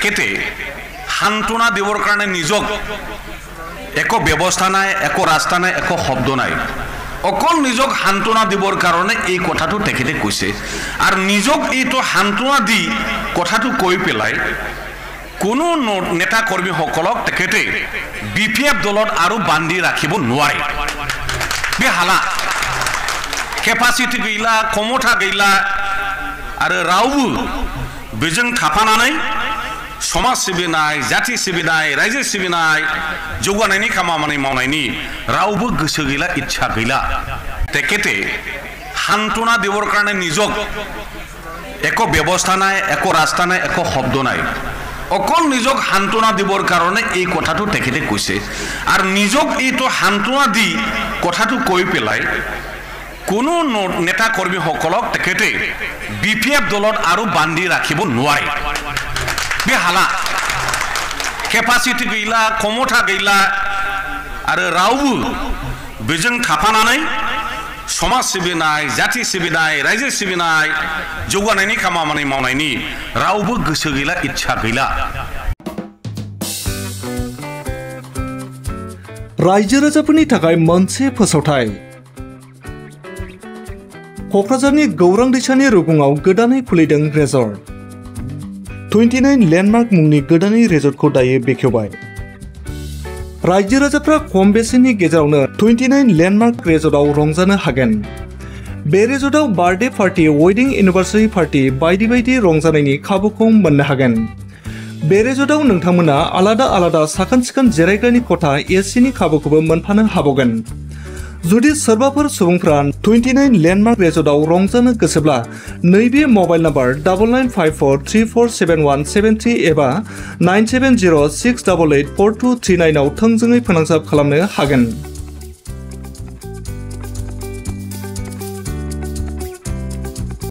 তেখেতে সান্তনা দিবৰ কাৰণে নিজক একো ব্যৱস্থা নাই, একো ৰাস্তা নাই, একো শব্দ নাই। অকল নিজক সান্তনা দিবৰ কাৰণে এই কথাটো তেখেতে কৈছে। আৰু নিজক এইটো সান্তনা দি কথাটো কৈ পেলাই কোনো নেতা কৰ্মীসকলক তেখেতে BPF দলত আৰু বান্ধি ৰাখিব নোৱাৰে। বেহালা কেপাচিটি গैला, ক্ষমতা गैला आरो रावबो बेजों थाफानानै समाज सिबिनाय, जाति सिबिनाय, रायजो सिबिनाय, जौगानायनि खामानि मावनायनि रावबो गोसो गैला, इच्छा गैला। तेखेते सान्तना दिবৰ কাৰণে নিজক একো ব্যৱস্থা নাই, একো ৰাস্তা নাই, একো শব্দ নাই। অকল নিজক সান্তনা দিবৰ কাৰণে এই কথাটো তেখেতে কৈছে। আৰু নিজক এইটো সান্তনা দি কথাটো কৈ পেলাই কোনো নেতা কৰ্মীসকলক তেখেতে BPF দলত আৰু বান্ধি ৰাখিব নোৱাৰে। বেহালা কেপাচিটি गैला, ক্ষমতা गैला आरो रावबो बेजों थाफानानै समाज सिबिनाय, जाति सिबिनाय, रायजो सिबिनाय, जौगानायनि खामानि मावनायनि रावबो गोसो गैला, इच्छा गैला। रायजो राजाफोरनि थाखाय मोनसे फोसावथाय। क'क्राझारनि गौरां दैसानि रुगुङाव गोदानै खुलिदों रेजर्ट। 29 लेन्डमार्क मुंनि गोदानै रेजर्टखौ दायो बेखेवबाय। रायजो राजाफ्रा खम बेसेननि गेजेरावनो 29 लेन्डमार्क रेजर्टआव रंजानो हागोन। बे रेजर्टआव birthday party, wedding anniversary party बायदि बायदि रंजानायनि खाबुखौ मोननो हागोन। बे रेजर्टआव नोंथांमोना आलादा आलादा साखोन-सिखोन जिरायग्रानि खथा, एसिनि खाबुखौबो मोनफानो हाबावगोन। जुदि सोरबाफोर सुबुंफ्रा 29 लेन्डमार्क रेजर्टआव रंजानो गोसोब्ला नैबे मबाइल नम्बर 9954347173 एबा 9706884239 आव थोंजोङै फोनांजाब खालामनो हागोन।